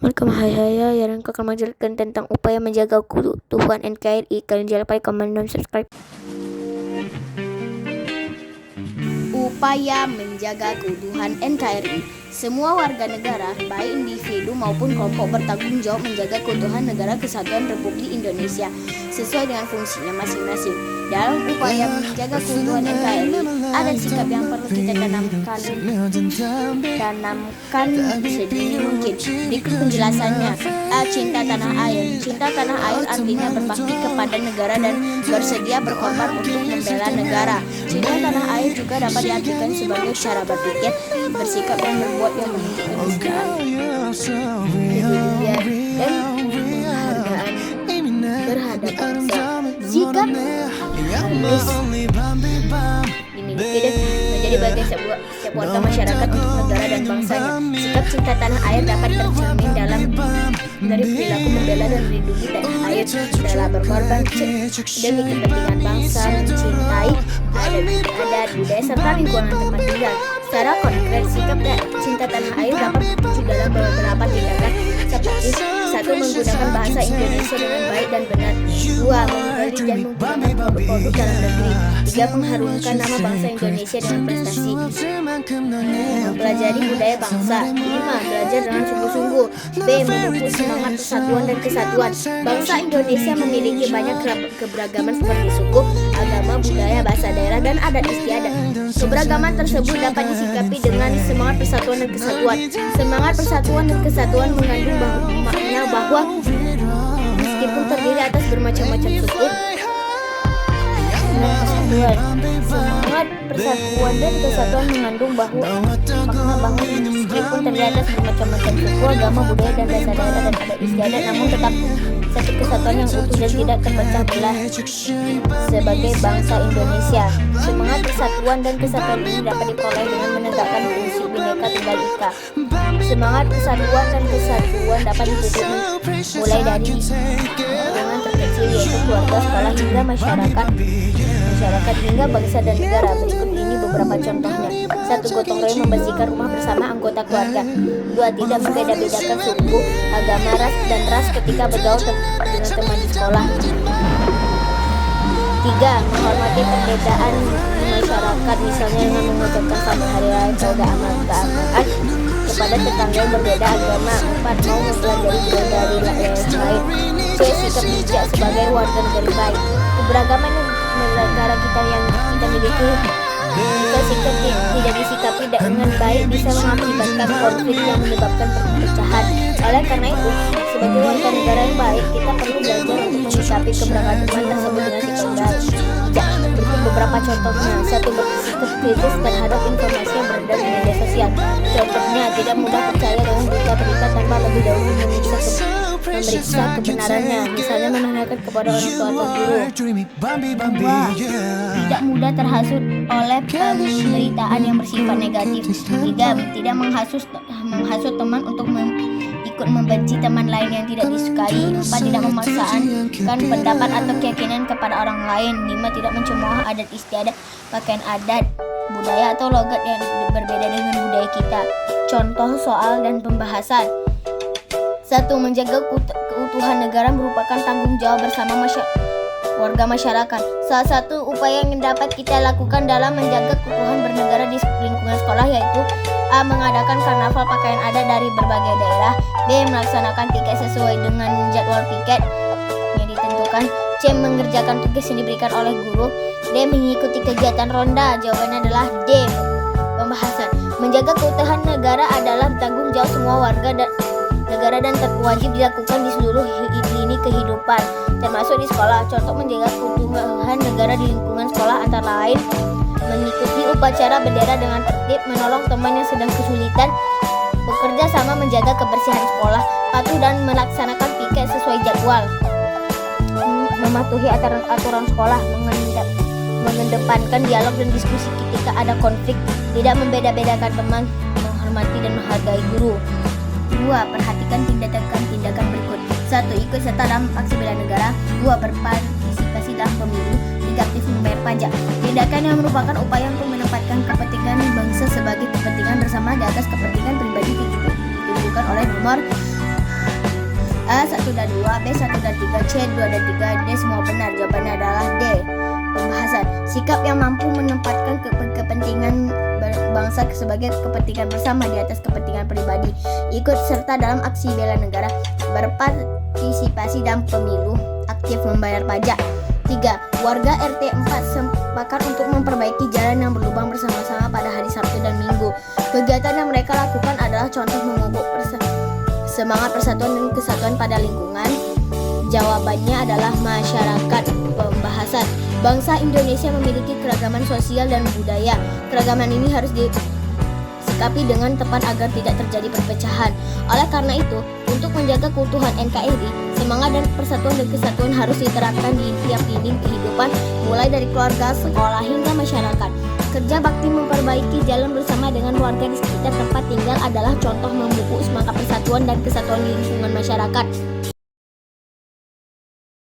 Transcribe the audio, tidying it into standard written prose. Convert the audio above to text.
Assalamualaikum, hai yang akan menjelaskan tentang upaya menjaga keutuhan NKRI. Kalian jangan lupa komen dan subscribe. Upaya menjaga keutuhan NKRI. Semua warga negara, baik individu maupun kelompok, bertanggung jawab menjaga keutuhan Negara Kesatuan Republik Indonesia sesuai dengan fungsinya masing-masing. Dalam upaya menjaga keutuhan NKRI, ada sikap yang perlu kita tanamkan sedini mungkin. Berikut penjelasannya. Cinta tanah air. Cinta tanah air artinya berbakti kepada negara dan bersedia berkorban untuk membela negara. Cinta tanah air juga dapat diartikan sebagai cara berpikir, bersikap dan berbuat yang menunjukkan kesukaan dan penghargaan terhadap bangsa. Sikap harus dimiliki dan menjadi bagian setiap warga masyarakat untuk negara dan bangsanya. Sikap cinta tanah air dapat tercermin dari perilaku membela dan melindungi tanah air, rela berkorban demi kepentingan bangsa, mencintai adat, budaya serta lingkungan tempat tinggal. Secara konkret, sikap cinta tanah air dapat muncul dalam beberapa tindakan seperti: 1. Menggunakan bahasa Indonesia dengan baik dan benar. 2. Membeli dan menggunakan produk-produk dalam negeri. 3. Mengharumkan nama bangsa Indonesia dengan prestasi. Mempelajari budaya bangsa. 5. Belajar dengan sungguh-sungguh. B. Memupuk semangat persatuan dan kesatuan. Bangsa Indonesia memiliki banyak keberagaman seperti suku, agama, budaya, bahasa daerah, dan adat istiadat. Keberagaman tersebut dapat disikapi dengan semangat persatuan dan kesatuan. Semangat persatuan dan kesatuan mengandung makna bahwa meskipun terdiri atas bermacam-macam suku, semangat persatuan dan kesatuan mengandung makna bahwa meskipun terdiri atas bermacam-macam suku, agama, budaya, dan bahasa daerah dan adat istiadat, namun tetap satu kesatuan yang utuh dan tidak terpecah belah sebagai bangsa Indonesia. Semangat persatuan dan kesatuan ini dapat diperoleh dengan menegakkan fungsi Bhinneka Tunggal Ika. Semangat persatuan dan kesatuan dapat diwujudkan mulai dari lingkungan terkecil, yaitu keluarga, sekolah, hingga masyarakat hingga bangsa dan negara. Berikut ini beberapa contohnya. 1. Gotong royong membersihkan rumah bersama anggota keluarga. 2. Tidak membeda-bedakan suku, agama, ras ketika bergaul dengan teman di sekolah. 3. Menghormati perbedaan di masyarakat, misalnya dengan mengucapkan selamat hari raya keagamaan kepada tetangga yang berbeda agama. 4. Mau mempelajari budaya dari lain. C. Sikap bijak sebagai warga negara baik. Keberagaman negara kita yang kita miliki, jika sikap tidak disikapi dengan baik, bisa mengakibatkan konflik yang menyebabkan perpecahan. Oleh karena itu, sebagai warga negara yang baik, kita perlu belajar untuk menyikapi keberagaman tersebut dengan sikap baik. Berikut beberapa contohnya. 1. Bersikap kritis terhadap informasi yang beredar di media sosial. Contohnya, tidak mudah percaya dengan berita-berita tanpa lebih dahulu memeriksa kebenarannya, misalnya menanyakan kepada orang tua atau guru. 2. Tidak mudah terhasut oleh pemberitaan yang bersifat negatif. 3. Tidak menghasut teman untuk ikut membenci teman lain yang tidak disukai. 4. Tidak memaksakan pendapat atau keyakinan kepada orang lain. 5. Tidak mencemooh adat istiadat, pakaian adat, budaya atau logat yang berbeda dengan budaya kita. Contoh soal dan pembahasan. 1. Menjaga keutuhan negara merupakan tanggung jawab bersama warga masyarakat. Salah satu upaya yang dapat kita lakukan dalam menjaga keutuhan bernegara di lingkungan sekolah yaitu: A. Mengadakan karnaval pakaian adat dari berbagai daerah. B. Melaksanakan piket sesuai dengan jadwal piket yang ditentukan. C. Mengerjakan tugas yang diberikan oleh guru. D. Mengikuti kegiatan ronda. Jawabannya adalah D. Pembahasan. Menjaga keutuhan negara adalah tanggung jawab semua warga negara dan wajib dilakukan di seluruh lini kehidupan, termasuk di sekolah. Contoh menjaga keutuhan negara di lingkungan sekolah antara lain: mengikuti upacara bendera dengan tertib, menolong teman yang sedang kesulitan, bekerja sama menjaga kebersihan sekolah, patuh dan melaksanakan piket sesuai jadwal, mematuhi aturan sekolah, mengedepankan dialog dan diskusi ketika ada konflik, tidak membeda-bedakan teman, menghormati dan menghargai guru. 2. Perhatikan tindakan berikut. 1. Ikut serta dalam aksi bela negara. 2. Berpartisipasi dalam pemilu. 3. Aktif membayar pajak. Tindakan yang merupakan upaya untuk menempatkan kepentingan bangsa sebagai kepentingan bersama di atas kepentingan pribadi ditunjukkan oleh nomor A 1 dan 2, B 1 dan 3, C 2 dan 3, D semua benar. Jawabannya adalah D. Pembahasan. Sikap yang mampu menempatkan kepentingan bangsa sebagai kepentingan bersama di atas kepentingan pribadi. Ikut serta dalam aksi bela negara. Berpartisipasi dalam pemilu. Aktif membayar pajak. 3. Warga RT 4 sepakat untuk memperbaiki jalan yang berlubang bersama-sama pada hari Sabtu dan Minggu. Kegiatan yang mereka lakukan adalah contoh memupuk semangat persatuan dan kesatuan pada lingkungan. Jawabannya adalah masyarakat. Pembahasan. Bangsa Indonesia memiliki keragaman sosial dan budaya. Keragaman ini harus disikapi dengan tepat agar tidak terjadi perpecahan. Oleh karena itu, untuk menjaga keutuhan NKRI, semangat dan persatuan dan kesatuan harus diterapkan di tiap lini kehidupan, mulai dari keluarga, sekolah, hingga masyarakat. Kerja bakti memperbaiki jalan bersama dengan warga di sekitar tempat tinggal adalah contoh memupuk semangat persatuan dan kesatuan di lingkungan masyarakat.